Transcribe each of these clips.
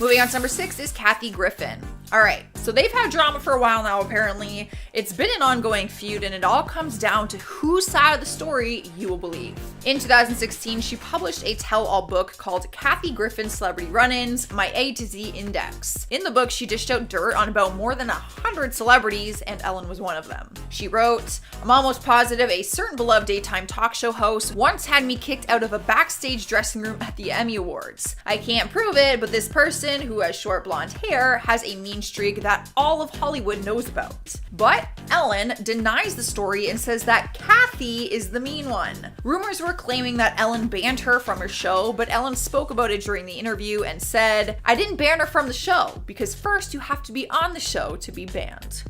Moving on to number 6 is Kathy Griffin. Alright, so they've had drama for a while now apparently. It's been an ongoing feud and it all comes down to whose side of the story you will believe. In 2016, she published a tell-all book called Kathy Griffin Celebrity Run-Ins, My A to Z Index. In the book, she dished out dirt on about more than 100 celebrities, and Ellen was one of them. She wrote, "I'm almost positive a certain beloved daytime talk show host once had me kicked out of a backstage dressing room at the Emmy Awards. I can't prove it, but this person, who has short blonde hair, has a mean streak that all of Hollywood knows about." But Ellen denies the story and says that Kathy is the mean one. Rumors were claiming that Ellen banned her from her show, but Ellen spoke about it during the interview and said, "I didn't ban her from the show, because first you have to be on the show to be banned."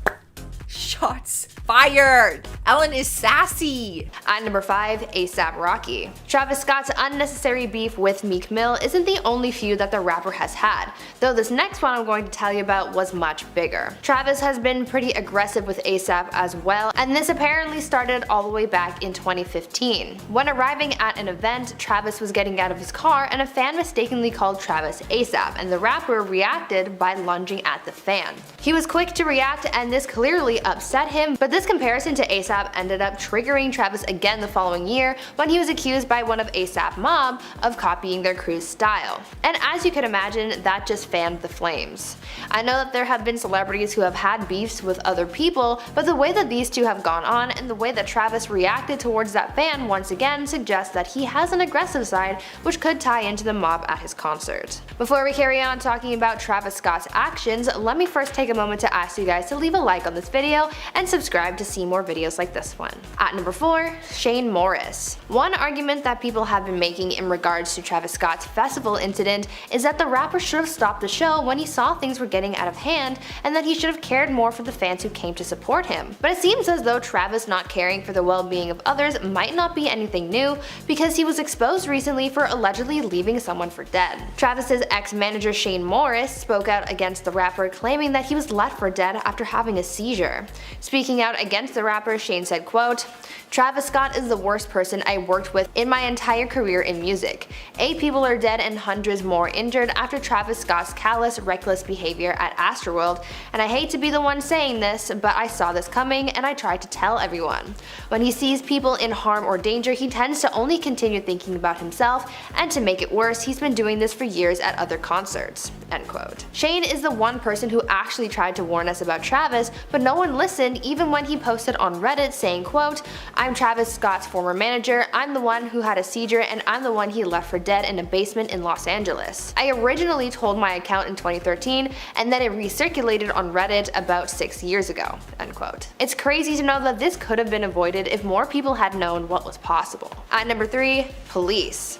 Shots fired. Ellen is sassy. At number 5, A$AP Rocky. Travis Scott's unnecessary beef with Meek Mill isn't the only feud that the rapper has had, though this next one I'm going to tell you about was much bigger. Travis has been pretty aggressive with A$AP as well, and this apparently started all the way back in 2015. When arriving at an event, Travis was getting out of his car and a fan mistakenly called Travis A$AP, and the rapper reacted by lunging at the fan. He was quick to react, and this clearly upset him, but this comparison to A$AP ended up triggering Travis again the following year when he was accused by one of A$AP Mob of copying their crew's style. And as you can imagine, that just fanned the flames. I know that there have been celebrities who have had beefs with other people, but the way that these two have gone on and the way that Travis reacted towards that fan once again suggests that he has an aggressive side which could tie into the mob at his concert. Before we carry on talking about Travis Scott's actions, let me first take a moment to ask you guys to leave a like on this video and subscribe to see more videos like this one. At number 4, Shane Morris. One argument that people have been making in regards to Travis Scott's festival incident is that the rapper should have stopped the show when he saw things were getting out of hand, and that he should have cared more for the fans who came to support him. But it seems as though Travis not caring for the well-being of others might not be anything new, because he was exposed recently for allegedly leaving someone for dead. Travis's ex-manager Shane Morris spoke out against the rapper, claiming that he was left for dead after having a seizure. Speaking out against the rapper, Shane said, quote, "Travis Scott is the worst person I worked with in my entire career in music. 8 people are dead and hundreds more injured after Travis Scott's callous, reckless behavior at Astroworld, and I hate to be the one saying this, but I saw this coming and I tried to tell everyone. When he sees people in harm or danger, he tends to only continue thinking about himself, and to make it worse, he's been doing this for years at other concerts." End quote. Shane is the one person who actually tried to warn us about Travis, but no one listened even when he posted on Reddit saying, quote, "I'm Travis Scott's former manager, I'm the one who had a seizure, and I'm the one he left for dead in a basement in Los Angeles. I originally told my account in 2013, and then it recirculated on Reddit about 6 years ago." End quote. It's crazy to know that this could have been avoided if more people had known what was possible. At number 3, police.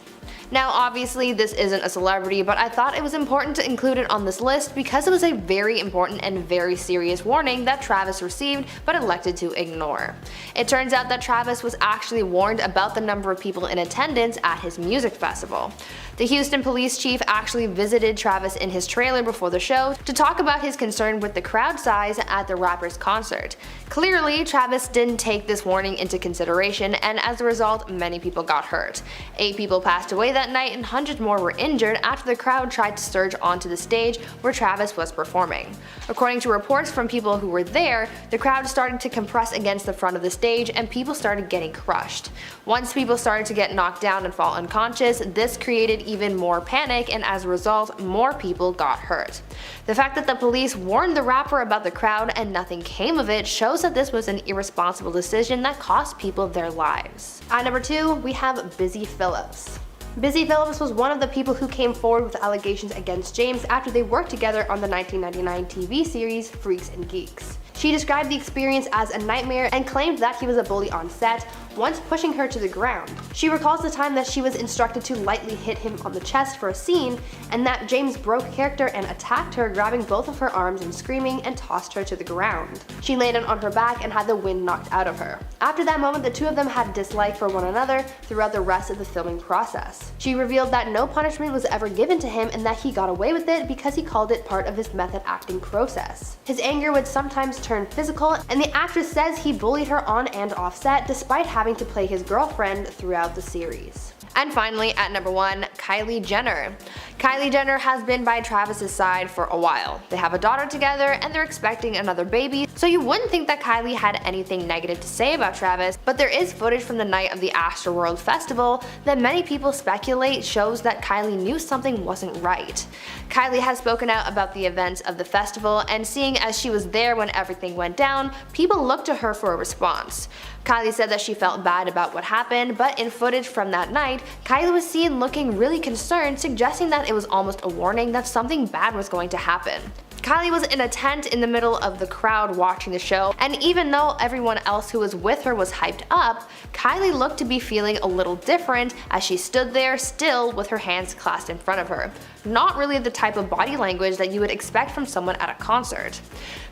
Now obviously this isn't a celebrity, but I thought it was important to include it on this list because it was a very important and very serious warning that Travis received but elected to ignore. It turns out that Travis was actually warned about the number of people in attendance at his music festival. The Houston police chief actually visited Travis in his trailer before the show to talk about his concern with the crowd size at the rapper's concert. Clearly, Travis didn't take this warning into consideration, and as a result, many people got hurt. 8 people passed away that night and hundreds more were injured after the crowd tried to surge onto the stage where Travis was performing. According to reports from people who were there, the crowd started to compress against the front of the stage and people started getting crushed. Once people started to get knocked down and fall unconscious, this created even more panic, and as a result, more people got hurt. The fact that the police warned the rapper about the crowd and nothing came of it shows that this was an irresponsible decision that cost people their lives. At number 2, we have Busy Phillips. Busy Phillips was one of the people who came forward with allegations against James after they worked together on the 1999 TV series Freaks and Geeks. She described the experience as a nightmare and claimed that he was a bully on set, once pushing her to the ground. She recalls the time that she was instructed to lightly hit him on the chest for a scene, and that James broke character and attacked her, grabbing both of her arms and screaming, and tossed her to the ground. She landed on her back and had the wind knocked out of her. After that moment, the two of them had dislike for one another throughout the rest of the filming process. She revealed that no punishment was ever given to him and that he got away with it because he called it part of his method acting process. His anger would sometimes turn physical, and the actress says he bullied her on and off set despite having to play his girlfriend throughout the series. And finally, at number 1, Kylie Jenner. Kylie Jenner has been by Travis's side for a while. They have a daughter together and they're expecting another baby, so you wouldn't think that Kylie had anything negative to say about Travis, but there is footage from the night of the Astroworld Festival that many people speculate shows that Kylie knew something wasn't right. Kylie has spoken out about the events of the festival, and seeing as she was there when everything went down, people looked to her for a response. Kylie said that she felt bad about what happened, but in footage from that night, Kylie was seen looking really concerned, suggesting that it was almost a warning that something bad was going to happen. Kylie was in a tent in the middle of the crowd watching the show, and even though everyone else who was with her was hyped up, Kylie looked to be feeling a little different as she stood there still with her hands clasped in front of her. Not really the type of body language that you would expect from someone at a concert.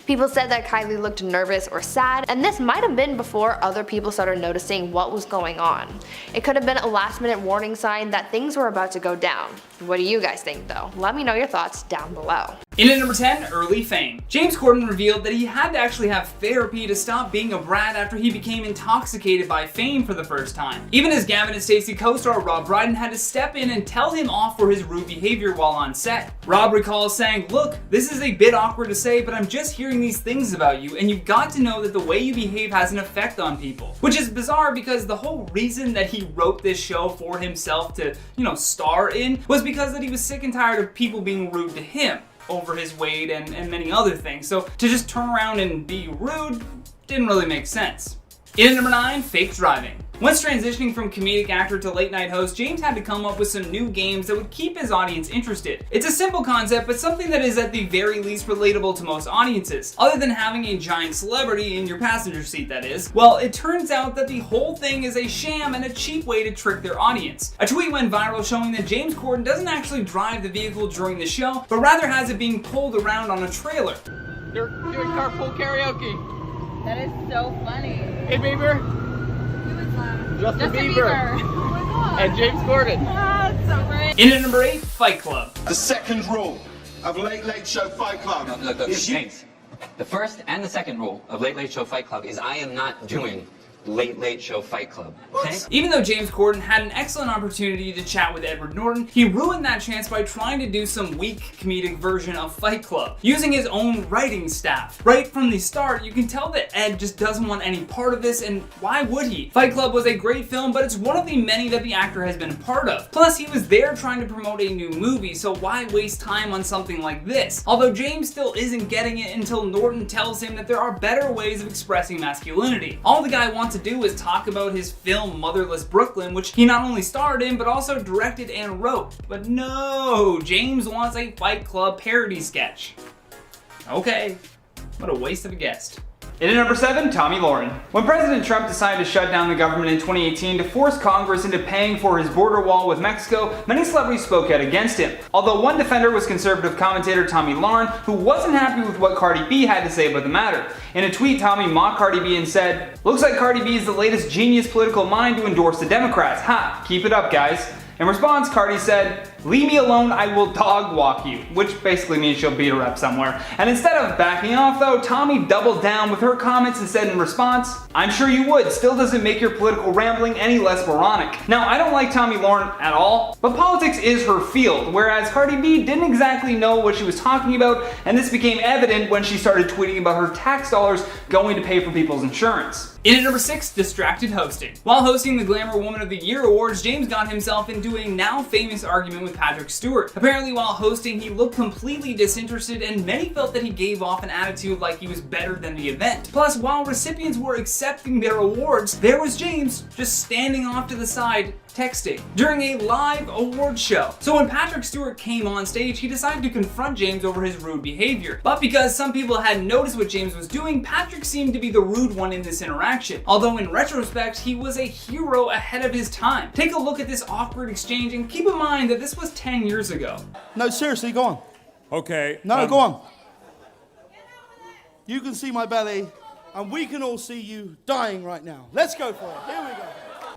People said that Kylie looked nervous or sad, and this might have been before other people started noticing what was going on. It could have been a last-minute warning sign that things were about to go down. What do you guys think though? Let me know your thoughts down below. In at number 10, early fame. James Corden revealed that he had to actually have therapy to stop being a brat after he became intoxicated by fame for the first time. Even as Gavin and Stacey co-star Rob Brydon had to step in and tell him off for his rude behavior while on set. Rob recalls saying, "Look, this is a bit awkward to say, but I'm just hearing these things about you, and you've got to know that the way you behave has an effect on people." Which is bizarre because the whole reason that he wrote this show for himself to, star in was because that he was sick and tired of people being rude to him over his weight and many other things. So to just turn around and be rude didn't really make sense. In at number 9, fake driving. Once transitioning from comedic actor to late night host, James had to come up with some new games that would keep his audience interested. It's a simple concept, but something that is at the very least relatable to most audiences, other than having a giant celebrity in your passenger seat, that is. Well, it turns out that the whole thing is a sham and a cheap way to trick their audience. A tweet went viral showing that James Corden doesn't actually drive the vehicle during the show, but rather has it being pulled around on a trailer. They're doing carpool karaoke. That is so funny. Hey, Bieber. Justin Bieber. Oh my god. And James Corden. Ah, that's so great. In at number 8, Fight Club. The second rule of Late Late Show Fight Club Look, is James. The first and the second rule of Late Late Show Fight Club is I am not doing Late Late Show Fight Club. Okay? Even though James Corden had an excellent opportunity to chat with Edward Norton, he ruined that chance by trying to do some weak comedic version of Fight Club, using his own writing staff. Right from the start, you can tell that Ed just doesn't want any part of this, and why would he? Fight Club was a great film, but it's one of the many that the actor has been a part of. Plus, he was there trying to promote a new movie, so why waste time on something like this? Although James still isn't getting it until Norton tells him that there are better ways of expressing masculinity. All the guy wants to do is talk about his film Motherless Brooklyn, which he not only starred in but also directed and wrote. But no, James wants a Fight Club parody sketch. Okay, what a waste of a guest. In at number 7, Tomi Lahren. When President Trump decided to shut down the government in 2018 to force Congress into paying for his border wall with Mexico, many celebrities spoke out against him. Although one defender was conservative commentator Tomi Lahren, who wasn't happy with what Cardi B had to say about the matter. In a tweet, Tomi mocked Cardi B and said, "Looks like Cardi B is the latest genius political mind to endorse the Democrats. Ha, keep it up, guys." In response, Cardi said, "Leave me alone, I will dog walk you," which basically means she'll beat her up somewhere. And instead of backing off though, Tomi doubled down with her comments and said in response, "I'm sure you would, still doesn't make your political rambling any less moronic." Now, I don't like Tomi Lahren at all, but politics is her field, whereas Cardi B didn't exactly know what she was talking about, and this became evident when she started tweeting about her tax dollars going to pay for people's insurance. In at number 6, distracted hosting. While hosting the Glamour Woman of the Year Awards, James got himself into a now famous argument with Patrick Stewart. Apparently while hosting, he looked completely disinterested and many felt that he gave off an attitude like he was better than the event. Plus, while recipients were accepting their awards, there was James just standing off to the side texting during a live awards show. So when Patrick Stewart came on stage, he decided to confront James over his rude behavior. But because some people had noticed what James was doing, Patrick seemed to be the rude one in this interaction. Although in retrospect, he was a hero ahead of his time. Take a look at this awkward exchange and keep in mind that this was 10 years ago. No, seriously, go on. Okay. No, go on. You can see my belly, and we can all see you dying right now. Let's go for it. Here we go.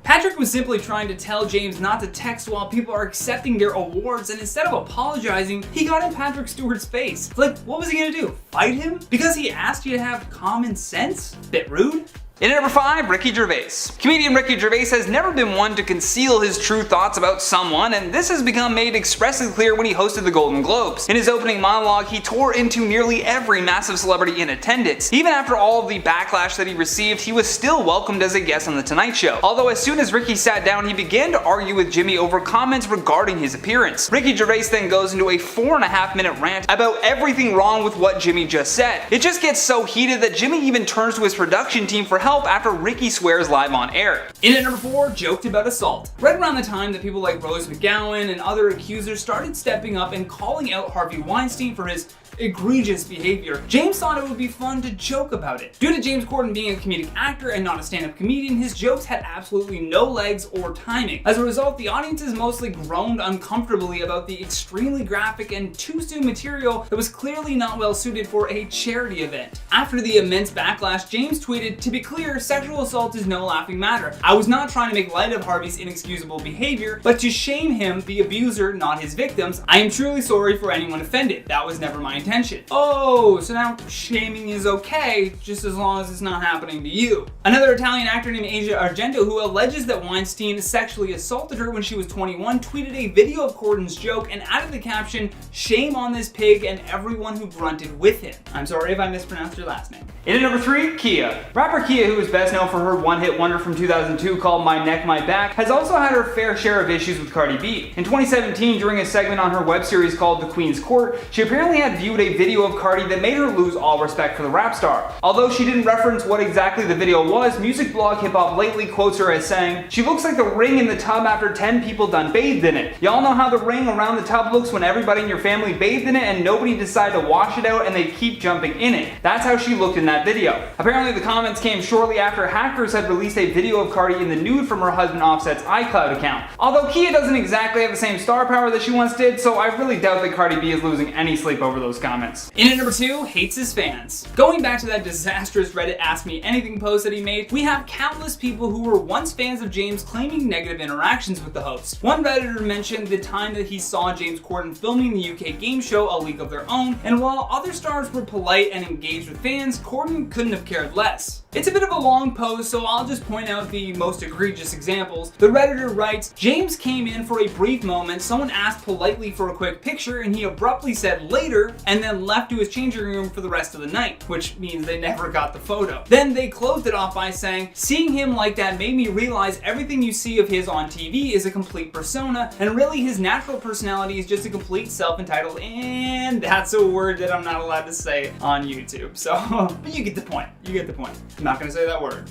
Patrick was simply trying to tell James not to text while people are accepting their awards, and instead of apologizing, he got in Patrick Stewart's face. Like, what was he gonna do? Fight him? Because he asked you to have common sense? Bit rude. In at number 5, Ricky Gervais. Comedian Ricky Gervais has never been one to conceal his true thoughts about someone, and this has become made expressly clear when he hosted the Golden Globes. In his opening monologue, he tore into nearly every massive celebrity in attendance. Even after all of the backlash that he received, he was still welcomed as a guest on The Tonight Show. Although as soon as Ricky sat down, he began to argue with Jimmy over comments regarding his appearance. Ricky Gervais then goes into a 4.5-minute rant about everything wrong with what Jimmy just said. It just gets so heated that Jimmy even turns to his production team for help after Ricky swears live on air. In at number 4, joked about assault. Right around the time that people like Rose McGowan and other accusers started stepping up and calling out Harvey Weinstein for his egregious behavior, James thought it would be fun to joke about it. Due to James Corden being a comedic actor and not a stand-up comedian, his jokes had absolutely no legs or timing. As a result, the audiences mostly groaned uncomfortably about the extremely graphic and too soon material that was clearly not well suited for a charity event. After the immense backlash, James tweeted, "To be clear, sexual assault is no laughing matter. I was not trying to make light of Harvey's inexcusable behavior, but to shame him, the abuser, not his victims. I am truly sorry for anyone offended. That was never my intention." Oh, so now shaming is okay, just as long as it's not happening to you. Another Italian actor named Asia Argento, who alleges that Weinstein sexually assaulted her when she was 21, tweeted a video of Cordon's joke and added the caption, "Shame on this pig and everyone who grunted with him." I'm sorry if I mispronounced your last name. In at number 3, Kia. Rapper Kia, who is best known for her one-hit wonder from 2002 called My Neck, My Back, has also had her fair share of issues with Cardi B. In 2017, during a segment on her web series called The Queen's Court, she apparently had viewed a video of Cardi that made her lose all respect for the rap star. Although she didn't reference what exactly the video was, music blog Hip Hop Lately quotes her as saying, "She looks like the ring in the tub after 10 people done bathed in it. Y'all know how the ring around the tub looks when everybody in your family bathed in it and nobody decided to wash it out and they keep jumping in it. That's how she looked in that video." Apparently the comments came shortly after hackers had released a video of Cardi in the nude from her husband Offset's iCloud account. Although Kia doesn't exactly have the same star power that she once did, so I really doubt that Cardi B is losing any sleep over those comments. In at number 2, hates his fans. Going back to that disastrous Reddit Ask Me Anything post that he made, we have countless people who were once fans of James claiming negative interactions with the host. One Redditor mentioned the time that he saw James Corden filming the UK game show A League of Their Own, and while other stars were polite and engaged with fans, Corden couldn't have cared less. It's a bit of a long post, so I'll just point out the most egregious examples. The Redditor writes, "James came in for a brief moment, someone asked politely for a quick picture, and he abruptly said later, and then left to his changing room for the rest of the night," which means they never got the photo. Then they closed it off by saying, "Seeing him like that made me realize everything you see of his on TV is a complete persona, and really his natural personality is just a complete self-entitled," and that's a word that I'm not allowed to say on YouTube. So, but you get the point. You get the point. I'm not gonna say that word.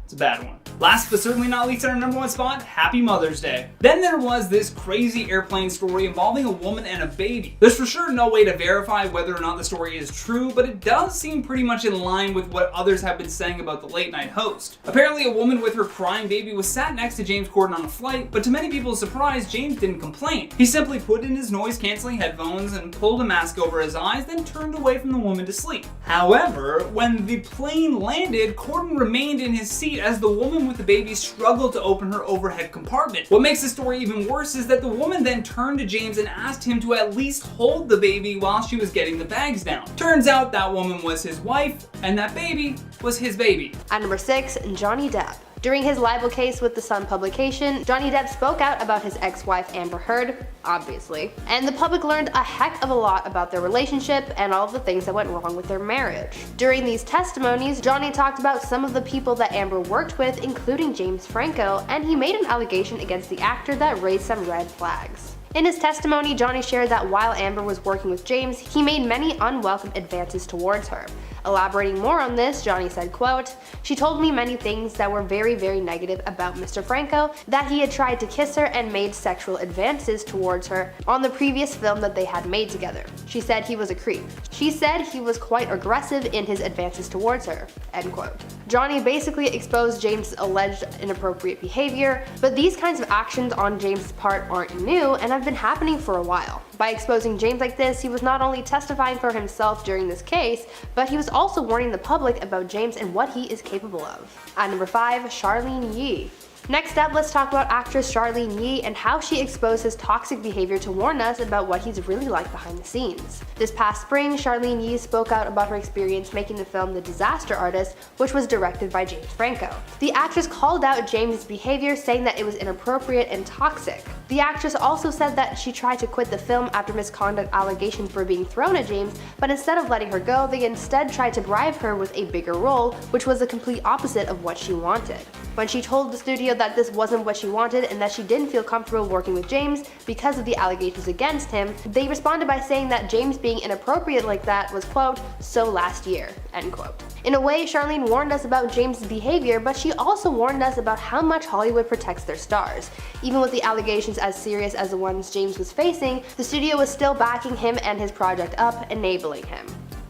It's a bad one. Last but certainly not least, in our number 1 spot, Happy Mother's Day. Then there was this crazy airplane story involving a woman and a baby. There's for sure no way to verify whether or not the story is true, but it does seem pretty much in line with what others have been saying about the late night host. Apparently a woman with her crying baby was sat next to James Corden on a flight, but to many people's surprise, James didn't complain. He simply put in his noise-canceling headphones and pulled a mask over his eyes, then turned away from the woman to sleep. However, when the plane landed, Corden remained in his seat as the woman with the baby struggled to open her overhead compartment. What makes the story even worse is that the woman then turned to James and asked him to at least hold the baby while she was getting the bags down. Turns out that woman was his wife, and that baby was his baby. At number 6, Johnny Depp. During his libel case with the Sun publication, Johnny Depp spoke out about his ex-wife Amber Heard, obviously, and the public learned a heck of a lot about their relationship and all of the things that went wrong with their marriage. During these testimonies, Johnny talked about some of the people that Amber worked with, including James Franco, and he made an allegation against the actor that raised some red flags. In his testimony, Johnny shared that while Amber was working with James, he made many unwelcome advances towards her. Elaborating more on this, Johnny said, quote, "She told me many things that were very, very negative about Mr. Franco, that he had tried to kiss her and made sexual advances towards her on the previous film that they had made together. She said he was a creep. She said he was quite aggressive in his advances towards her," end quote. Johnny basically exposed James' alleged inappropriate behavior, but these kinds of actions on James' part aren't new and have been happening for a while. By exposing James like this, he was not only testifying for himself during this case, but he was also warning the public about James and what he is capable of. At number 5, Charlene Yee. Next up, let's talk about actress Charlene Yi and how she exposed his toxic behavior to warn us about what he's really like behind the scenes. This past spring, Charlene Yi spoke out about her experience making the film The Disaster Artist, which was directed by James Franco. The actress called out James' behavior, saying that it was inappropriate and toxic. The actress also said that she tried to quit the film after misconduct allegations were being thrown at James, but instead of letting her go, they instead tried to bribe her with a bigger role, which was the complete opposite of what she wanted. When she told the studio that this wasn't what she wanted and that she didn't feel comfortable working with James because of the allegations against him, they responded by saying that James being inappropriate like that was, quote, so last year, end quote. In a way, Charlene warned us about James' behavior, but she also warned us about how much Hollywood protects their stars. Even with the allegations as serious as the ones James was facing, the studio was still backing him and his project up, enabling him.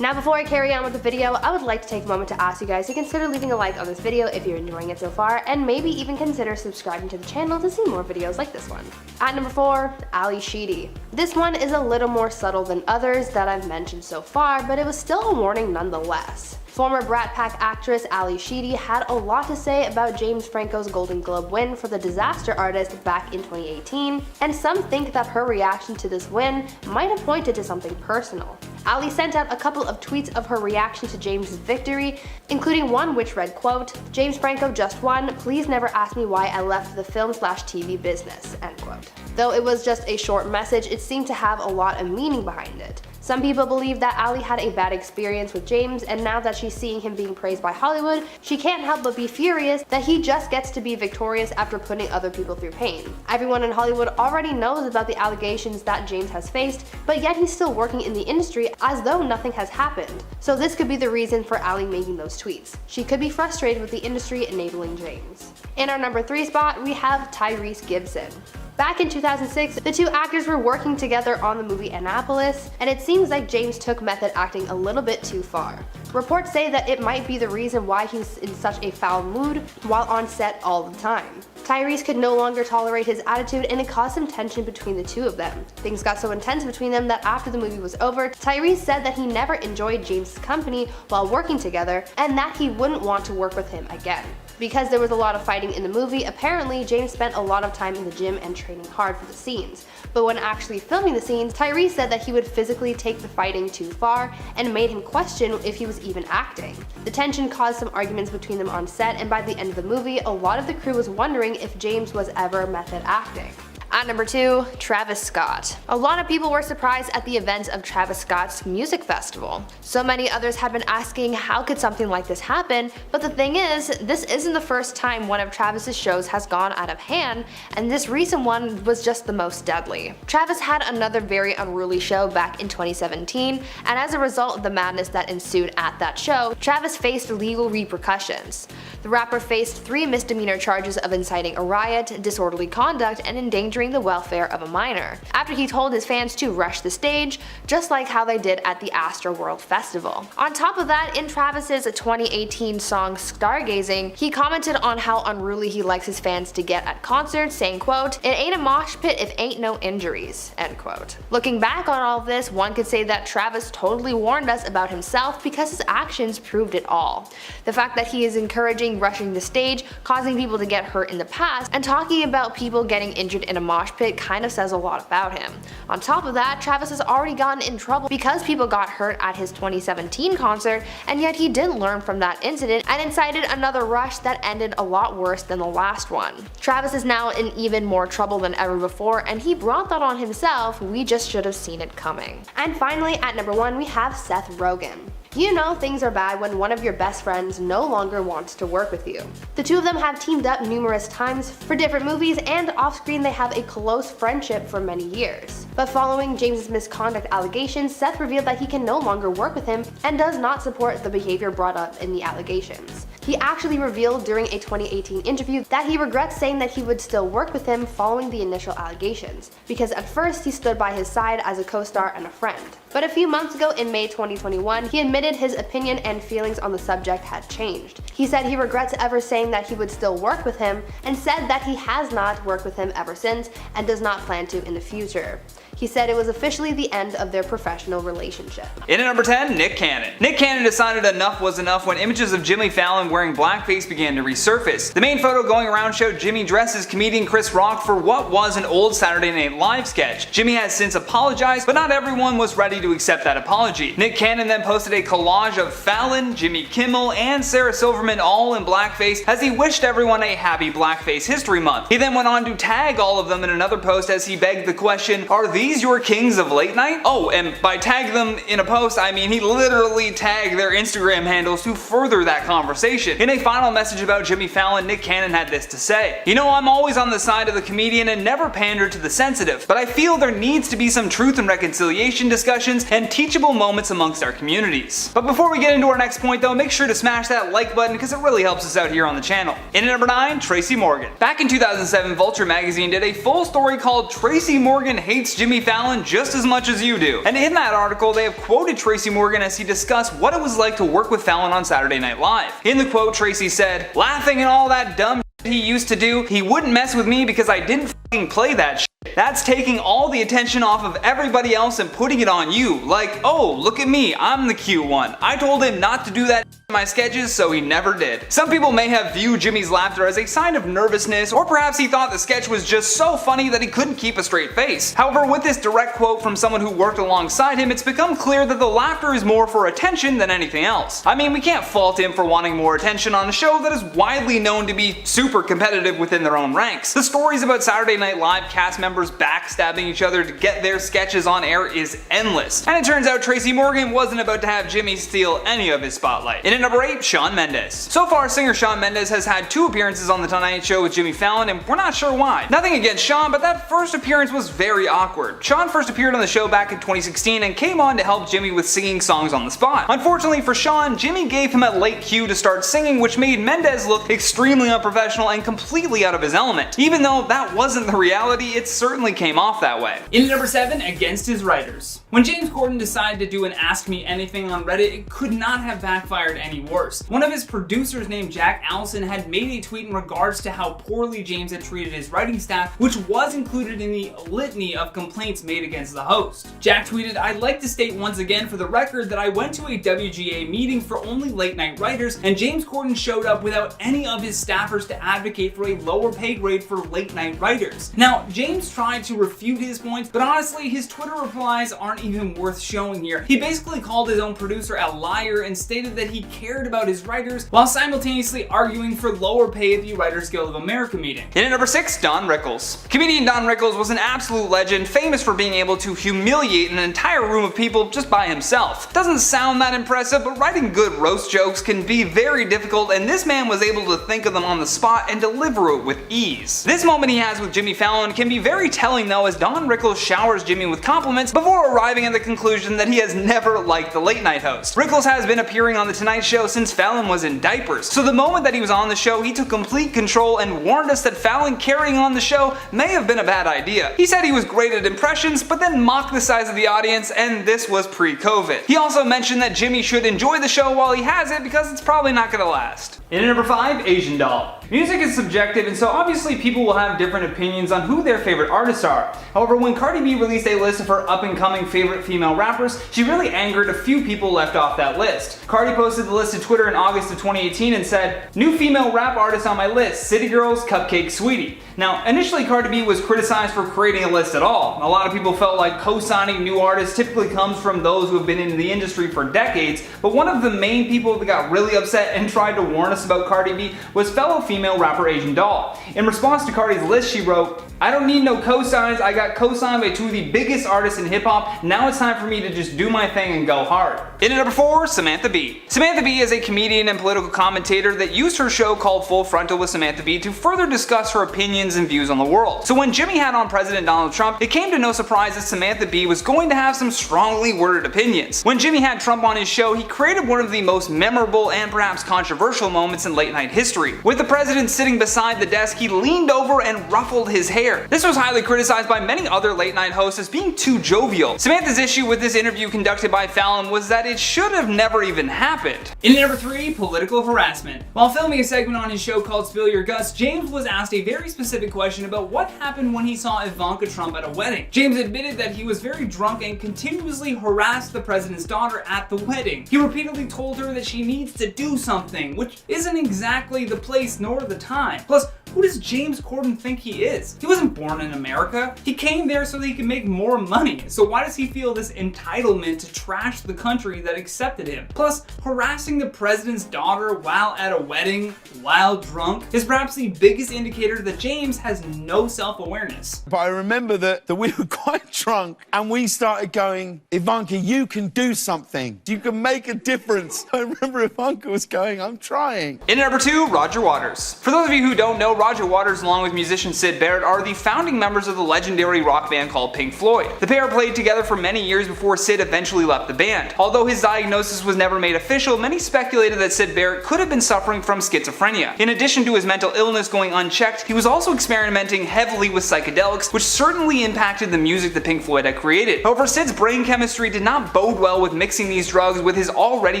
Now before I carry on with the video, I would like to take a moment to ask you guys to consider leaving a like on this video if you're enjoying it so far, and maybe even consider subscribing to the channel to see more videos like this one. At number 4, Ali Sheedy. This one is a little more subtle than others that I've mentioned so far, but it was still a warning nonetheless. Former Brat Pack actress Ali Sheedy had a lot to say about James Franco's Golden Globe win for The Disaster Artist back in 2018, and some think that her reaction to this win might have pointed to something personal. Ali sent out a couple of tweets of her reaction to James' victory, including one which read, quote, James Franco just won, please never ask me why I left the film/TV business, end quote. Though it was just a short message, it seemed to have a lot of meaning behind it. Some people believe that Ali had a bad experience with James, and now that she's seeing him being praised by Hollywood, she can't help but be furious that he just gets to be victorious after putting other people through pain. Everyone in Hollywood already knows about the allegations that James has faced, but yet he's still working in the industry as though nothing has happened. So this could be the reason for Ali making those tweets. She could be frustrated with the industry enabling James. In our number 3 spot, we have Tyrese Gibson. Back in 2006, the two actors were working together on the movie Annapolis, and it seems like James took method acting a little bit too far. Reports say that it might be the reason why he's in such a foul mood while on set all the time. Tyrese could no longer tolerate his attitude, and it caused some tension between the two of them. Things got so intense between them that after the movie was over, Tyrese said that he never enjoyed James' company while working together, and that he wouldn't want to work with him again. Because there was a lot of fighting in the movie, apparently James spent a lot of time in the gym and training hard for the scenes. But when actually filming the scenes, Tyrese said that he would physically take the fighting too far and made him question if he was even acting. The tension caused some arguments between them on set, and by the end of the movie, a lot of the crew was wondering if James was ever method acting. At number 2, Travis Scott. A lot of people were surprised at the events of Travis Scott's music festival. So many others have been asking how could something like this happen, but the thing is, this isn't the first time one of Travis's shows has gone out of hand, and this recent one was just the most deadly. Travis had another very unruly show back in 2017, and as a result of the madness that ensued at that show, Travis faced legal repercussions. The rapper faced 3 misdemeanor charges of inciting a riot, disorderly conduct, and endangering the welfare of a minor, after he told his fans to rush the stage, just like how they did at the Astroworld Festival. On top of that, in Travis's 2018 song Stargazing, he commented on how unruly he likes his fans to get at concerts, saying, quote, it ain't a mosh pit if ain't no injuries, end quote. Looking back on all of this, one could say that Travis totally warned us about himself because his actions proved it all. The fact that he is encouraging rushing the stage, causing people to get hurt in the past, and talking about people getting injured in a mosh pit kind of says a lot about him. On top of that, Travis has already gotten in trouble because people got hurt at his 2017 concert, and yet he didn't learn from that incident and incited another rush that ended a lot worse than the last one. Travis is now in even more trouble than ever before, and he brought that on himself. We just should have seen it coming. And finally, at number 1, we have Seth Rogen. You know things are bad when one of your best friends no longer wants to work with you. The two of them have teamed up numerous times for different movies, and off-screen they have a close friendship for many years. But following James' misconduct allegations, Seth revealed that he can no longer work with him and does not support the behavior brought up in the allegations. He actually revealed during a 2018 interview that he regrets saying that he would still work with him following the initial allegations, because at first he stood by his side as a co-star and a friend. But a few months ago in May 2021, he admitted his opinion and feelings on the subject had changed. He said he regrets ever saying that he would still work with him, and said that he has not worked with him ever since and does not plan to in the future. He He said it was officially the end of their professional relationship. In at number 10, Nick Cannon. Nick Cannon decided enough was enough when images of Jimmy Fallon wearing blackface began to resurface. The main photo going around showed Jimmy dressed as comedian Chris Rock for what was an old Saturday Night Live sketch. Jimmy has since apologized, but not everyone was ready to accept that apology. Nick Cannon then posted a collage of Fallon, Jimmy Kimmel, and Sarah Silverman all in blackface as he wished everyone a happy Blackface History Month. He then went on to tag all of them in another post as he begged the question, "Are these your kings of late night?" Oh, and by tag them in a post, I mean he literally tagged their Instagram handles to further that conversation. In a final message about Jimmy Fallon, Nick Cannon had this to say, "You know, I'm always on the side of the comedian and never pander to the sensitive, but I feel there needs to be some truth and reconciliation discussions and teachable moments amongst our communities." But before we get into our next point though, make sure to smash that like button because it really helps us out here on the channel. In at number 9, Tracy Morgan. Back in 2007, Vulture magazine did a full story called "Tracy Morgan Hates Jimmy Fallon Just as Much as You Do." And in that article, they have quoted Tracy Morgan as he discussed what it was like to work with Fallon on Saturday Night Live. In the quote, Tracy said, "Laughing and all that dumb shit he used to do, he wouldn't mess with me because I didn't fucking play that shit. That's taking all the attention off of everybody else and putting it on you. Like, oh, look at me, I'm the cute one. I told him not to do that in my sketches, so he never did." Some people may have viewed Jimmy's laughter as a sign of nervousness, or perhaps he thought the sketch was just so funny that he couldn't keep a straight face. However, with this direct quote from someone who worked alongside him, it's become clear that the laughter is more for attention than anything else. I mean, we can't fault him for wanting more attention on a show that is widely known to be super competitive within their own ranks. The stories about Saturday Night Live cast members backstabbing each other to get their sketches on air is endless. And it turns out Tracy Morgan wasn't about to have Jimmy steal any of his spotlight. In at number 8, Shawn Mendes. So far, singer Shawn Mendes has had 2 appearances on The Tonight Show with Jimmy Fallon, and we're not sure why. Nothing against Shawn, but that first appearance was very awkward. Shawn first appeared on the show back in 2016 and came on to help Jimmy with singing songs on the spot. Unfortunately for Shawn, Jimmy gave him a late cue to start singing, which made Mendes look extremely unprofessional and completely out of his element. Even though that wasn't the reality, it certainly came off that way. In at number 7, against his writers. When James Corden decided to do an Ask Me Anything on Reddit, it could not have backfired any worse. One of his producers named Jack Allison had made a tweet in regards to how poorly James had treated his writing staff, which was included in the litany of complaints made against the host. Jack tweeted, "I'd like to state once again for the record that I went to a WGA meeting for only late night writers, and James Corden showed up without any of his staffers to advocate for a lower pay grade for late night writers." Now, James tried to refute his points, but honestly, his Twitter replies aren't even worth showing here. He basically called his own producer a liar and stated that he cared about his writers while simultaneously arguing for lower pay at the Writers Guild of America meeting. In at number 6, Don Rickles. Comedian Don Rickles was an absolute legend, famous for being able to humiliate an entire room of people just by himself. Doesn't sound that impressive, but writing good roast jokes can be very difficult, and this man was able to think of them on the spot and deliver it with ease. This moment he has with Jimmy Fallon can be very telling though, as Don Rickles showers Jimmy with compliments before arriving at the conclusion that he has never liked the late night host. Rickles has been appearing on The Tonight Show since Fallon was in diapers, so the moment that he was on the show, he took complete control and warned us that Fallon carrying on the show may have been a bad idea. He said he was great at impressions, but then mocked the size of the audience, and this was pre-COVID. He also mentioned that Jimmy should enjoy the show while he has it because it's probably not gonna last. In at number 5, Asian Doll. Music is subjective, and so obviously people will have different opinions on who their favorite artists are. However, when Cardi B released a list of her up-and-coming favorite female rappers, she really angered a few people left off that list. Cardi posted the list to Twitter in August of 2018 and said, "New female rap artists on my list, City Girls, Cupcake, Sweetie." Now, initially Cardi B was criticized for creating a list at all. A lot of people felt like co-signing new artists typically comes from those who have been in the industry for decades, but one of the main people that got really upset and tried to warn us about Cardi B was fellow female rapper Asian Doll. In response to Cardi's list, she wrote, "I don't need no co-signs, I got co-signed by 2 of the biggest artists in hip-hop, now it's time for me to just do my thing and go hard." In at number 4, Samantha Bee. Samantha Bee is a comedian and political commentator that used her show called Full Frontal with Samantha Bee to further discuss her opinions and views on the world. So when Jimmy had on President Donald Trump, it came to no surprise that Samantha Bee was going to have some strongly worded opinions. When Jimmy had Trump on his show, he created one of the most memorable and perhaps controversial moments in late night history. With the president president sitting beside the desk, he leaned over and ruffled his hair. This was highly criticized by many other late night hosts as being too jovial. Samantha's issue with this interview conducted by Fallon was that it should have never even happened. In number 3, political harassment. While filming a segment on his show called Spill Your Guts, James was asked a very specific question about what happened when he saw Ivanka Trump at a wedding. James admitted that he was very drunk and continuously harassed the president's daughter at the wedding. He repeatedly told her that she needs to do something, which isn't exactly the place nor the time. Plus, who does James Corden think he is? He wasn't born in America. He came there so that he could make more money. So why does he feel this entitlement to trash the country that accepted him? Plus, harassing the president's daughter while at a wedding, while drunk, is perhaps the biggest indicator that James has no self-awareness. But I remember that we were quite drunk and we started going, Ivanka, you can do something. You can make a difference. I remember Ivanka was going, I'm trying. In number 2, Roger Waters. For those of you who don't know, Roger Waters along with musician Syd Barrett are the founding members of the legendary rock band called Pink Floyd. The pair played together for many years before Syd eventually left the band. Although his diagnosis was never made official, many speculated that Syd Barrett could have been suffering from schizophrenia. In addition to his mental illness going unchecked, he was also experimenting heavily with psychedelics, which certainly impacted the music that Pink Floyd had created. However, Syd's brain chemistry did not bode well with mixing these drugs with his already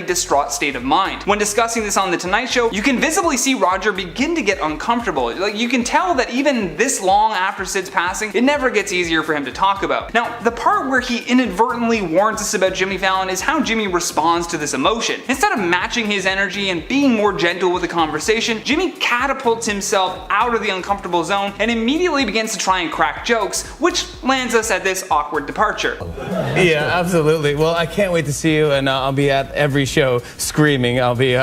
distraught state of mind. When discussing this on The Tonight Show, you can visibly see Roger begin to get uncomfortable. Like, you can tell that even this long after Syd's passing, it never gets easier for him to talk about. Now, the part where he inadvertently warns us about Jimmy Fallon is how Jimmy responds to this emotion. Instead of matching his energy and being more gentle with the conversation, Jimmy catapults himself out of the uncomfortable zone and immediately begins to try and crack jokes, which lands us at this awkward departure. Yeah, absolutely. Well, I can't wait to see you, and I'll be at every show screaming. I'll be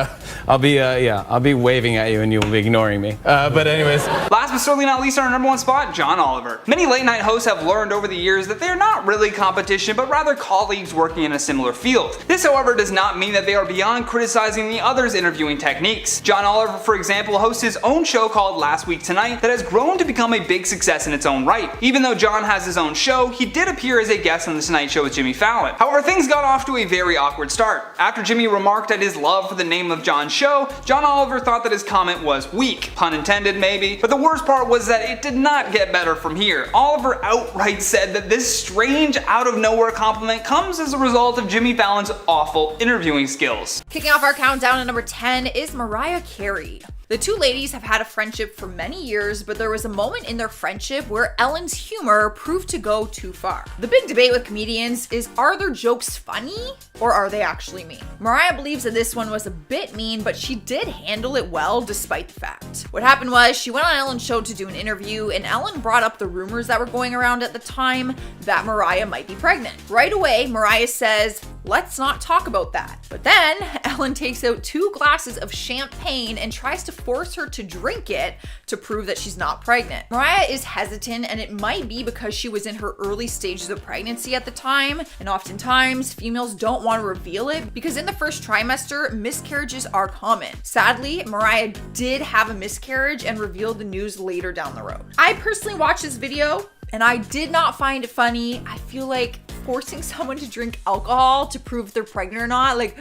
waving at you, and you'll be ignoring me. But anyways. Last but certainly not least, on our number 1 spot, John Oliver. Many late night hosts have learned over the years that they're not really competition, but rather colleagues working in a similar field. This, however, does not mean that they are beyond criticizing the others' interviewing techniques. John Oliver, for example, hosts his own show called Last Week Tonight that has grown to become a big success in its own right. Even though John has his own show, he did appear as a guest on The Tonight Show with Jimmy Fallon. However, things got off to a very awkward start. After Jimmy remarked at his love for the name of John's show, John Oliver thought that his comment was weak, pun intended maybe, but the worst part was that it did not get better from here. Oliver outright said that this strange out-of-nowhere compliment comes as a result of Jimmy Fallon's awful interviewing skills. Kicking off our countdown at number 10 is Mariah Carey. The two ladies have had a friendship for many years, but there was a moment in their friendship where Ellen's humor proved to go too far. The big debate with comedians is, are their jokes funny or are they actually mean? Mariah believes that this one was a bit mean, but she did handle it well despite the fact. What happened was she went on Ellen's show to do an interview, and Ellen brought up the rumors that were going around at the time that Mariah might be pregnant. Right away, Mariah says, let's not talk about that. But then Ellen takes out 2 glasses of champagne and tries to force her to drink it to prove that she's not pregnant. Mariah is hesitant, and it might be because she was in her early stages of pregnancy at the time, and oftentimes females don't want to reveal it because in the first trimester, miscarriages are common. Sadly, Mariah did have a miscarriage and revealed the news later down the road. I personally watched this video and I did not find it funny. I feel like forcing someone to drink alcohol to prove if they're pregnant or not, like,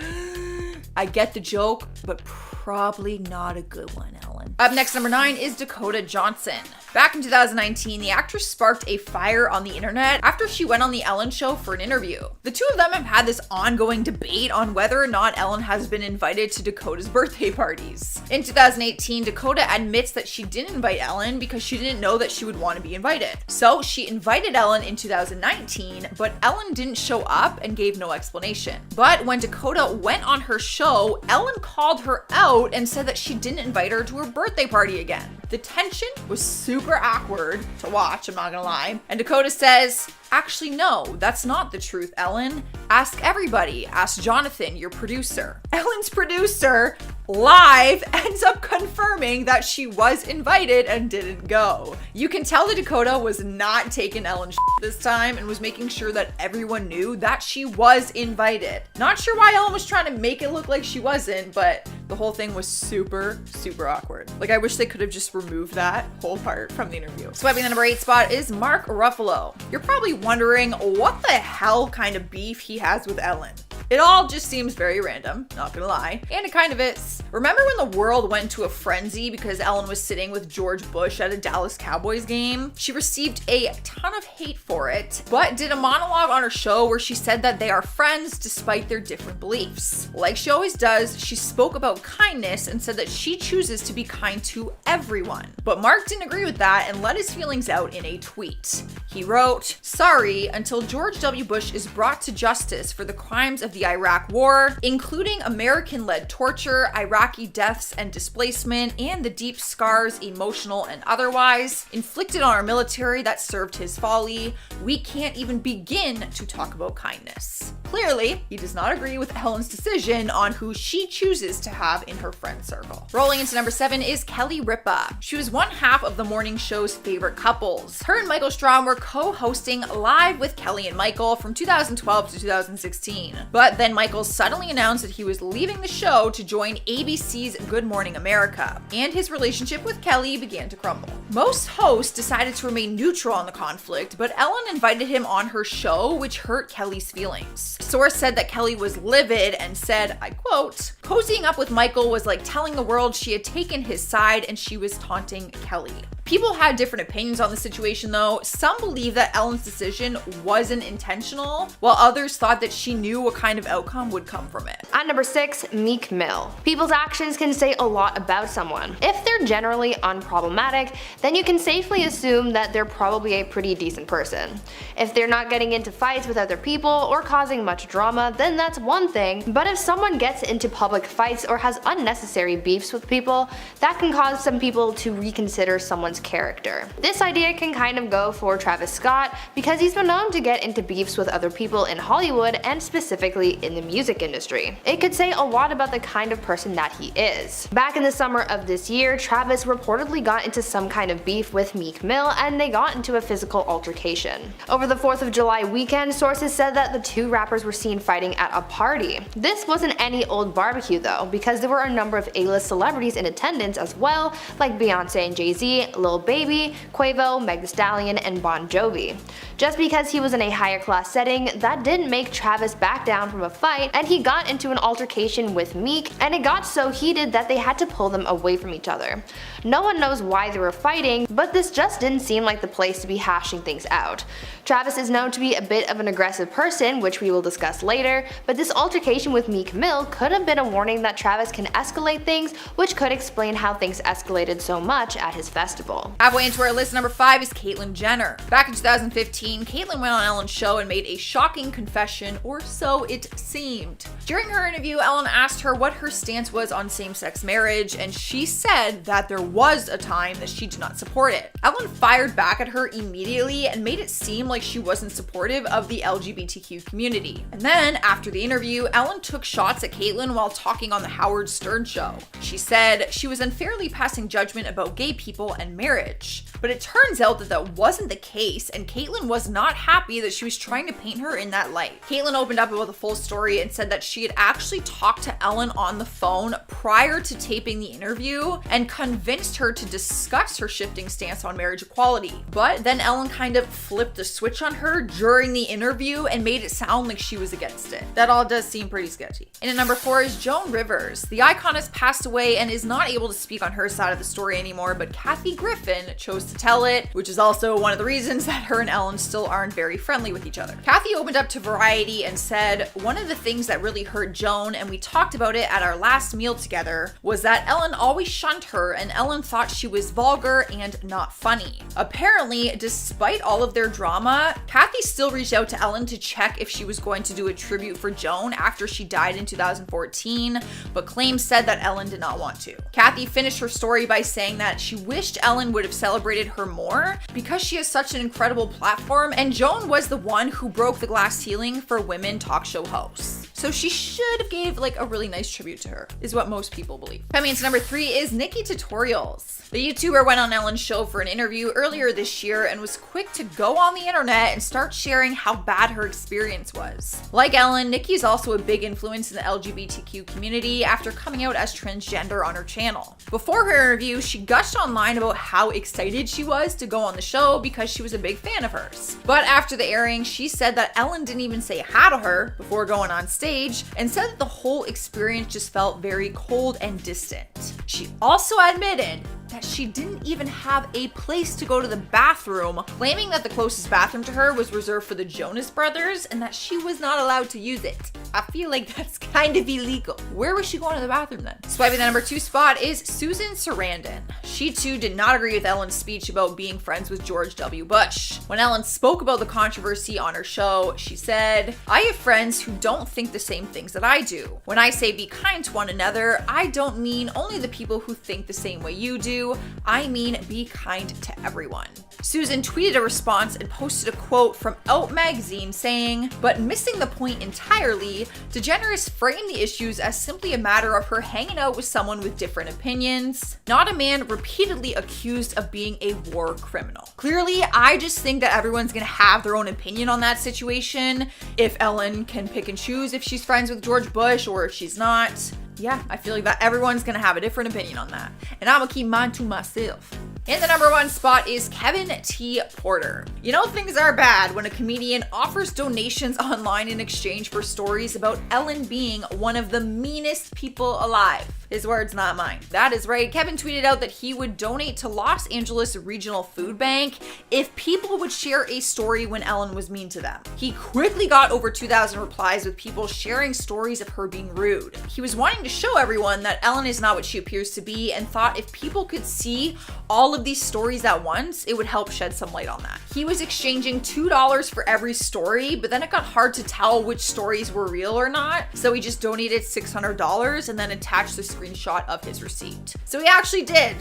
I get the joke, but probably not a good one, Ellen. Up next, number 9 is Dakota Johnson. Back in 2019, the actress sparked a fire on the internet after she went on the Ellen Show for an interview. The two of them have had this ongoing debate on whether or not Ellen has been invited to Dakota's birthday parties. In 2018, Dakota admits that she didn't invite Ellen because she didn't know that she would want to be invited. So she invited Ellen in 2019, but Ellen didn't show up and gave no explanation. But when Dakota went on her show, Ellen called her out and said that she didn't invite her to her birthday party again. The tension was super awkward to watch, I'm not gonna lie. And Dakota says, actually, no, that's not the truth, Ellen. Ask everybody. Ask Jonathan, your producer. Ellen's producer, live, ends up confirming that she was invited and didn't go. You can tell that Dakota was not taking Ellen's this time and was making sure that everyone knew that she was invited. Not sure why Ellen was trying to make it look like she wasn't, but the whole thing was super, super awkward. Like, I wish they could have just removed that whole part from the interview. Swiping the number 8 spot is Mark Ruffalo. You're probably wondering what the hell kind of beef he has with Ellen. It all just seems very random, not gonna lie. And it kind of is. Remember when the world went to a frenzy because Ellen was sitting with George Bush at a Dallas Cowboys game? She received a ton of hate for it, but did a monologue on her show where she said that they are friends despite their different beliefs. Like she always does, she spoke about kindness and said that she chooses to be kind to everyone. But Mark didn't agree with that and let his feelings out in a tweet. He wrote, "Sorry, until George W. Bush is brought to justice for the crimes of the Iraq War, including American-led torture, Iraqi deaths and displacement, and the deep scars, emotional and otherwise, inflicted on our military that served his folly, we can't even begin to talk about kindness." Clearly, he does not agree with Ellen's decision on who she chooses to have in her friend circle. Rolling into number 7 is Kelly Ripa. She was one half of the morning show's favorite couples. Her and Michael Strahm were co-hosting Live with Kelly and Michael from 2012 to 2016. But then Michael suddenly announced that he was leaving the show to join ABC's Good Morning America, and his relationship with Kelly began to crumble. Most hosts decided to remain neutral on the conflict, but Ellen invited him on her show, which hurt Kelly's feelings. Source said that Kelly was livid and said, I quote, "Cozying up with Michael was like telling the world she had taken his side and she was taunting Kelly." People had different opinions on the situation though. Some believe that Ellen's decision wasn't intentional, while others thought that she knew what kind of outcome would come from it. At number 6, Meek Mill. People's actions can say a lot about someone. If they're generally unproblematic, then you can safely assume that they're probably a pretty decent person. If they're not getting into fights with other people or causing much drama, then that's one thing, but if someone gets into public fights or has unnecessary beefs with people, that can cause some people to reconsider someone's character. This idea can kind of go for Travis Scott because he's been known to get into beefs with other people in Hollywood and specifically in the music industry. It could say a lot about the kind of person that he is. Back in the summer of this year, Travis reportedly got into some kind of beef with Meek Mill and they got into a physical altercation. Over the 4th of July weekend, sources said that the two rappers were seen fighting at a party. This wasn't any old barbecue though, because there were a number of A-list celebrities in attendance as well, like Beyonce and Jay-Z, Lil Baby, Quavo, Meg Thee Stallion, and Bon Jovi. Just because he was in a higher class setting, that didn't make Travis back down from a fight, and he got into an altercation with Meek, and it got so heated that they had to pull them away from each other. No one knows why they were fighting, but this just didn't seem like the place to be hashing things out. Travis is known to be a bit of an aggressive person, which we will discuss later, but this altercation with Meek Mill could have been a warning that Travis can escalate things, which could explain how things escalated so much at his festival. Halfway into our list, number 5 is Caitlyn Jenner. Back in 2015, Caitlyn went on Ellen's show and made a shocking confession, or so it seemed. During her interview, Ellen asked her what her stance was on same-sex marriage, and she said that there was a time that she did not support it. Ellen fired back at her immediately and made it seem like she wasn't supportive of the LGBTQ community. And then, after the interview, Ellen took shots at Caitlyn while talking on the Howard Stern show. She said she was unfairly passing judgment about gay people and marriage. But it turns out that that wasn't the case, and Caitlyn was not happy that she was trying to paint her in that light. Caitlyn opened up about the full story and said that she had actually talked to Ellen on the phone prior to taping the interview and convinced her to discuss her shifting stance on marriage equality. But then Ellen kind of flipped the switch on her during the interview and made it sound like she was against it. That all does seem pretty sketchy. And at number 4 is Joan Rivers. The icon has passed away and is not able to speak on her side of the story anymore, but Kathy Griffin chose to tell it, which is also one of the reasons that her and Ellen still aren't very friendly with each other. Kathy opened up to Variety and said, "One of the things that really hurt Joan, and we talked about it at our last meal together, was that Ellen always shunned her and Ellen thought she was vulgar and not funny." Apparently, despite all of their drama, Kathy still reached out to Ellen to check if she was going to do a tribute for Joan after she died in 2014, but claims said that Ellen did not want to. Kathy finished her story by saying that she wished Ellen would have celebrated her more because she has such an incredible platform, and Joan was the one who broke the glass ceiling for women talk show hosts. So she should have gave like a really nice tribute to her, is what most people believe. Coming into number 3 is Nikki Tutorials. The YouTuber went on Ellen's show for an interview earlier this year and was quick to go on the internet and start sharing how bad her experience was. Like Ellen, Nikki's also a big influence in the LGBTQ community after coming out as transgender on her channel. Before her interview, she gushed online about how excited she was to go on the show because she was a big fan of hers. But after the airing, she said that Ellen didn't even say hi to her before going on stage, stage and said that the whole experience just felt very cold and distant. She also admitted that she didn't even have a place to go to the bathroom, claiming that the closest bathroom to her was reserved for the Jonas Brothers and that she was not allowed to use it. I feel like that's kind of illegal. Where was she going to the bathroom then? Swiping the number 2 spot is Susan Sarandon. She too did not agree with Ellen's speech about being friends with George W. Bush. When Ellen spoke about the controversy on her show, she said, "I have friends who don't think the same things that I do. When I say be kind to one another, I don't mean only the people who think the same way you do. I mean be kind to everyone." Susan tweeted a response and posted a quote from Out magazine saying, "But missing the point entirely, DeGeneres framed the issues as simply a matter of her hanging out with someone with different opinions, not a man repeatedly accused of being a war criminal." Clearly, I just think that everyone's gonna have their own opinion on that situation. If Ellen can pick and choose if she's friends with George Bush or if she's not. Yeah, I feel like that everyone's gonna have a different opinion on that. And I'm gonna keep mine to myself. In the number 1 spot is Kevin T. Porter. You know things are bad when a comedian offers donations online in exchange for stories about Ellen being one of the meanest people alive. His words, not mine. That is right. Kevin tweeted out that he would donate to Los Angeles Regional Food Bank if people would share a story when Ellen was mean to them. He quickly got over 2,000 replies with people sharing stories of her being rude. He was wanting to show everyone that Ellen is not what she appears to be and thought if people could see all of these stories at once, it would help shed some light on that. He was exchanging $2 for every story, but then it got hard to tell which stories were real or not, so he just donated $600 and then attached the screenshot of his receipt. So he actually did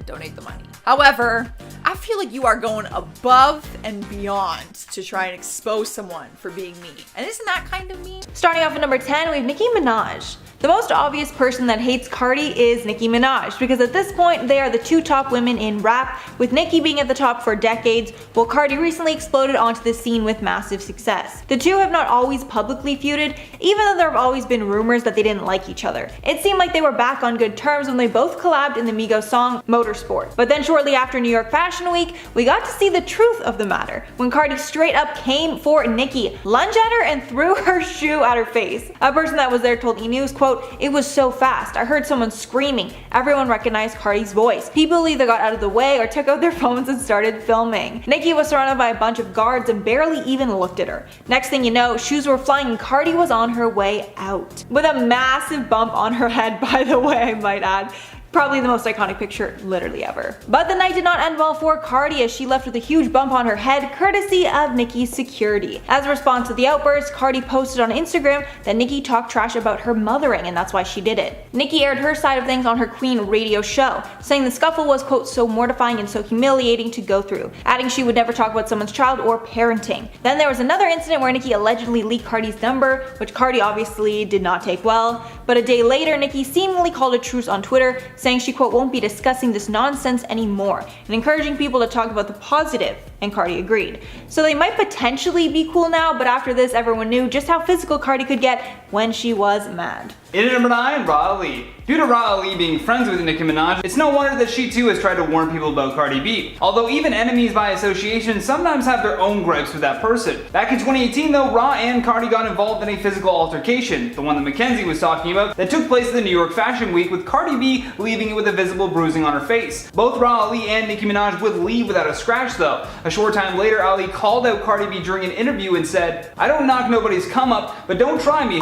donate the money. However, I feel like you are going above and beyond to try and expose someone for being mean. And isn't that kind of mean? Starting off at number 10, we have Nicki Minaj. The most obvious person that hates Cardi is Nicki Minaj, because at this point they are the 2 top women in rap, with Nicki being at the top for decades, while Cardi recently exploded onto the scene with massive success. The two have not always publicly feuded, even though there have always been rumors that they didn't like each other. It seemed like they were back on good terms when they both collabed in the Migos song Motorsport. But then shortly after New York Fashion Week, we got to see the truth of the matter, when Cardi straight up came for Nicki, lunged at her and threw her shoe at her face. A person that was there told E! News, quote, "It was so fast. I heard someone screaming. Everyone recognized Cardi's voice. People either got out of the way or took out their phones and started filming." Nicki was surrounded by a bunch of guards and barely even looked at her. Next thing you know, shoes were flying and Cardi was on her way out. With a massive bump on her head, by the way, I might add. Probably the most iconic picture literally ever. But the night did not end well for Cardi, as she left with a huge bump on her head, courtesy of Nicki's security. As a response to the outburst, Cardi posted on Instagram that Nicki talked trash about her mothering, and that's why she did it. Nicki aired her side of things on her Queen radio show, saying the scuffle was, quote, "so mortifying and so humiliating to go through," adding she would never talk about someone's child or parenting. Then there was another incident where Nicki allegedly leaked Cardi's number, which Cardi obviously did not take well. But a day later, Nicki seemingly called a truce on Twitter, saying she, quote, "won't be discussing this nonsense anymore," and encouraging people to talk about the positive, and Cardi agreed. So they might potentially be cool now, but after this everyone knew just how physical Cardi could get when she was mad. In at number 9, Ra Ali. Due to Ra Ali being friends with Nicki Minaj, it's no wonder that she too has tried to warn people about Cardi B. Although even enemies by association sometimes have their own gripes with that person. Back in 2018 though, Ra and Cardi got involved in a physical altercation, the one that Mackenzie was talking about, that took place at the New York Fashion Week, with Cardi B leaving it with a visible bruising on her face. Both Ra Ali and Nicki Minaj would leave without a scratch though. A short time later, Ali called out Cardi B during an interview and said, "I don't knock nobody's come up, but don't try me.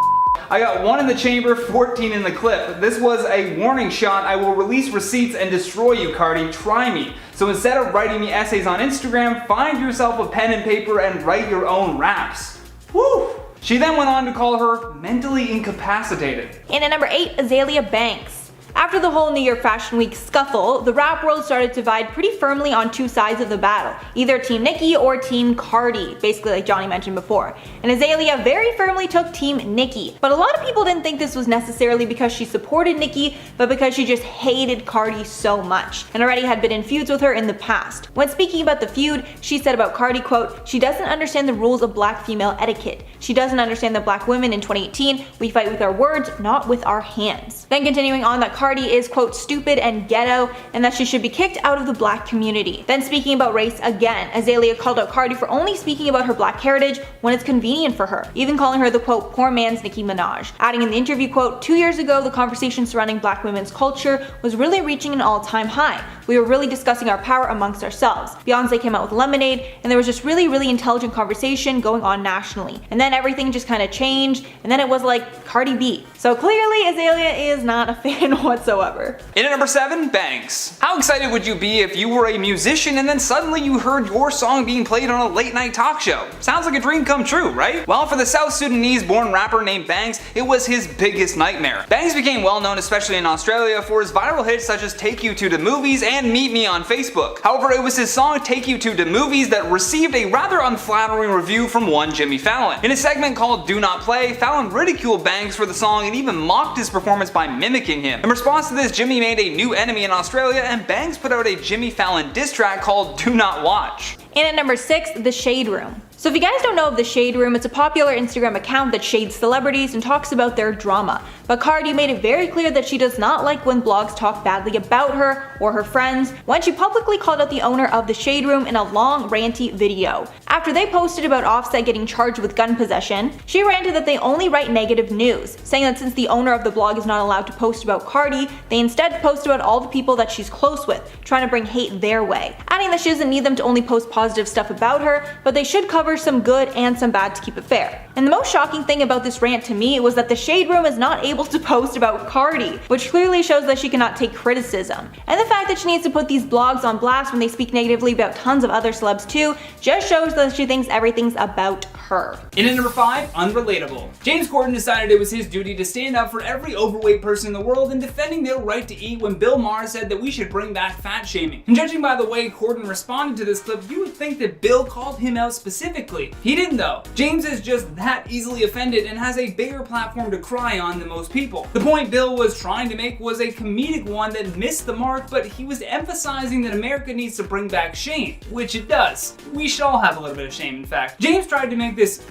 I got 1 in the chamber, 14 in the clip. This was a warning shot. I will release receipts and destroy you, Cardi. Try me. So instead of writing me essays on Instagram, find yourself a pen and paper and write your own raps." Woo! She then went on to call her mentally incapacitated. And at number 8, Azealia Banks. After the whole New York Fashion Week scuffle, the rap world started to divide pretty firmly on 2 sides of the battle, either Team Nicki or Team Cardi, basically like Johnny mentioned before. And Azealia very firmly took Team Nicki. But a lot of people didn't think this was necessarily because she supported Nicki, but because she just hated Cardi so much, and already had been in feuds with her in the past. When speaking about the feud, she said about Cardi, quote, "She doesn't understand the rules of black female etiquette. She doesn't understand that black women in 2018, we fight with our words, not with our hands." Then continuing on, that Cardi Cardi is quote stupid and ghetto and that she should be kicked out of the black community. Then speaking about race again, Azealia called out Cardi for only speaking about her black heritage when it's convenient for her, even calling her the quote poor man's Nicki Minaj. Adding in the interview quote, 2 years ago the conversation surrounding black women's culture was really reaching an all-time high. We were really discussing our power amongst ourselves. Beyonce came out with Lemonade and there was just really intelligent conversation going on nationally. And then everything just kind of changed and then it was like Cardi B. So clearly Azealia is not a fan whatsoever. In at number 7, Banks. How excited would you be if you were a musician and then suddenly you heard your song being played on a late night talk show? Sounds like a dream come true, right? Well, for the South Sudanese born rapper named Banks, it was his biggest nightmare. Banks became well known especially in Australia for his viral hits such as Take You to the Movies and Meet Me on Facebook. However, it was his song Take You to the Movies that received a rather unflattering review from one Jimmy Fallon. In a segment called Do Not Play, Fallon ridiculed Banks for the song and even mocked his performance by mimicking him. In response to this, Jimmy made a new enemy in Australia and Banks put out a Jimmy Fallon diss track called Do Not Watch. And at number 6, The Shade Room. So if you guys don't know of The Shade Room, it's a popular Instagram account that shades celebrities and talks about their drama. But Cardi made it very clear that she does not like when blogs talk badly about her or her friends, when she publicly called out the owner of The Shade Room in a long ranty video. After they posted about Offset getting charged with gun possession, she ranted that they only write negative news, saying that since the owner of the blog is not allowed to post about Cardi, they instead post about all the people that she's close with, trying to bring hate their way. Adding that she doesn't need them to only post positive stuff about her, but they should cover some good and some bad to keep it fair. And the most shocking thing about this rant to me was that The Shade Room is not able to post about Cardi, which clearly shows that she cannot take criticism. And the fact that she needs to put these blogs on blast when they speak negatively about tons of other celebs too, just shows that she thinks everything's about her. In at number 5, Unrelatable. James Corden decided it was his duty to stand up for every overweight person in the world in defending their right to eat when Bill Maher said that we should bring back fat shaming. And judging by the way Corden responded to this clip, you would think that Bill called him out specifically. He didn't though. James is just that easily offended and has a bigger platform to cry on than most people. The point Bill was trying to make was a comedic one that missed the mark, but he was emphasizing that America needs to bring back shame, which it does. We should all have a little bit of shame, in fact. James tried to make this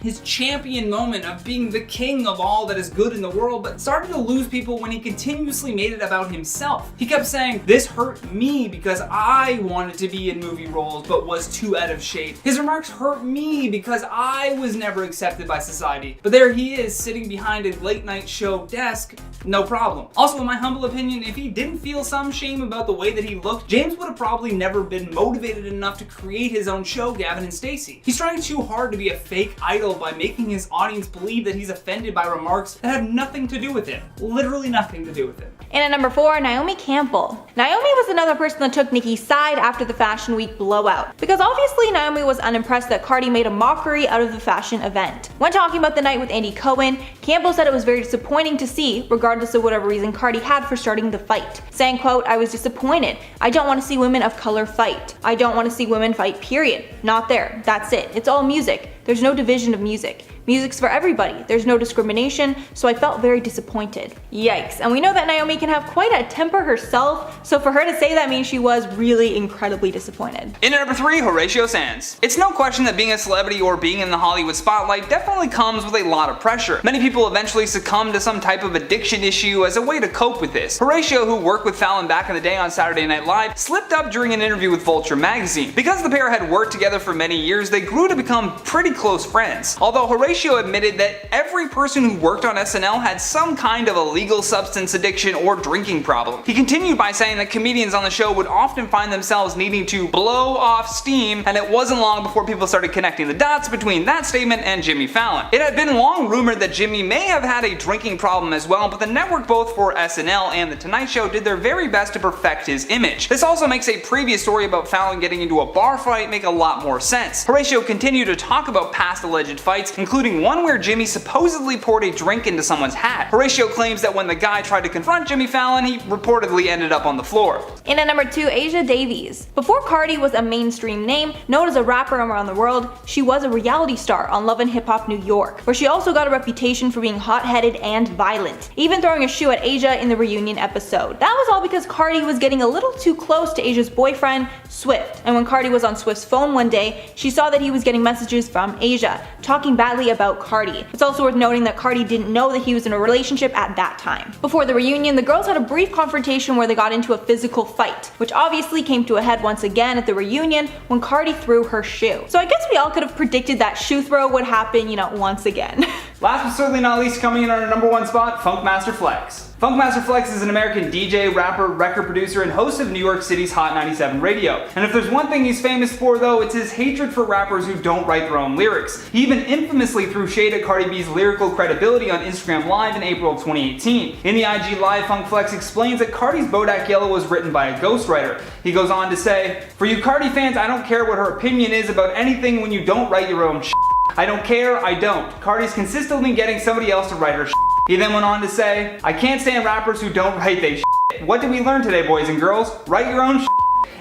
his champion moment of being the king of all that is good in the world, but started to lose people when he continuously made it about himself. He kept saying, this hurt me because I wanted to be in movie roles but was too out of shape. His remarks hurt me because I was never accepted by society. But there he is sitting behind a late night show desk, no problem. Also, in my humble opinion, if he didn't feel some shame about the way that he looked, James would have probably never been motivated enough to create his own show, Gavin and Stacey. He's trying too hard to be a fake idol by making his audience believe that he's offended by remarks that have nothing to do with him. Literally nothing to do with him. And at number 4, Naomi Campbell. Naomi was another person that took Nicki's side after the Fashion Week blowout, because obviously Naomi was unimpressed that Cardi made a mockery out of the fashion event. When talking about the night with Andy Cohen, Campbell said it was very disappointing to see, regardless of whatever reason Cardi had for starting the fight, saying, quote, I was disappointed. I don't want to see women of color fight. I don't want to see women fight, period. Not there. That's it. It's all music. There's no division of music. Music's for everybody. There's no discrimination, so I felt very disappointed. Yikes. And we know that Naomi can have quite a temper herself, so for her to say that means she was really incredibly disappointed. In at number 3, Horatio Sanz. It's no question that being a celebrity or being in the Hollywood spotlight definitely comes with a lot of pressure. Many people eventually succumb to some type of addiction issue as a way to cope with this. Horatio, who worked with Fallon back in the day on Saturday Night Live, slipped up during an interview with Vulture magazine. Because the pair had worked together for many years, they grew to become pretty close friends. Although Horatio admitted that every person who worked on SNL had some kind of illegal substance addiction or drinking problem. He continued by saying that comedians on the show would often find themselves needing to blow off steam, and it wasn't long before people started connecting the dots between that statement and Jimmy Fallon. It had been long rumored that Jimmy may have had a drinking problem as well, but the network, both for SNL and The Tonight Show, did their very best to perfect his image. This also makes a previous story about Fallon getting into a bar fight make a lot more sense. Horatio continued to talk about past alleged fights, including one where Jimmy supposedly poured a drink into someone's hat. Horatio claims that when the guy tried to confront Jimmy Fallon, he reportedly ended up on the floor. And at number 2, Asia Davies. Before Cardi was a mainstream name, known as a rapper around the world, she was a reality star on Love and Hip Hop New York, where she also got a reputation for being hot-headed and violent, even throwing a shoe at Asia in the reunion episode. That was all because Cardi was getting a little too close to Asia's boyfriend, Swift, and when Cardi was on Swift's phone one day, she saw that he was getting messages from Asia, talking badly about Cardi. It's also worth noting that Cardi didn't know that he was in a relationship at that time. Before the reunion, the girls had a brief confrontation where they got into a physical fight, which obviously came to a head once again at the reunion when Cardi threw her shoe. So I guess we all could have predicted that shoe throw would happen, once again. Last but certainly not least, coming in on our number 1 spot, Funkmaster Flex. Funkmaster Flex is an American DJ, rapper, record producer, and host of New York City's Hot 97 radio. And if there's one thing he's famous for though, it's his hatred for rappers who don't write their own lyrics. He even infamously threw shade at Cardi B's lyrical credibility on Instagram Live in April of 2018. In the IG Live, Funk Flex explains that Cardi's Bodak Yellow was written by a ghostwriter. He goes on to say, "For you Cardi fans, I don't care what her opinion is about anything when you don't write your own shit. I don't care, I don't. Cardi's consistently getting somebody else to write her shit." He then went on to say, "I can't stand rappers who don't write they shit. What did we learn today, boys and girls? Write your own shit.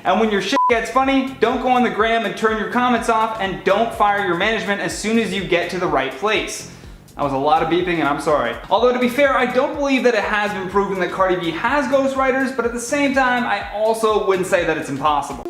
And when your shit gets funny, don't go on the gram and turn your comments off, and don't fire your management as soon as you get to the right place." That was a lot of beeping, and I'm sorry. Although to be fair, I don't believe that it has been proven that Cardi B has ghostwriters, but at the same time, I also wouldn't say that it's impossible.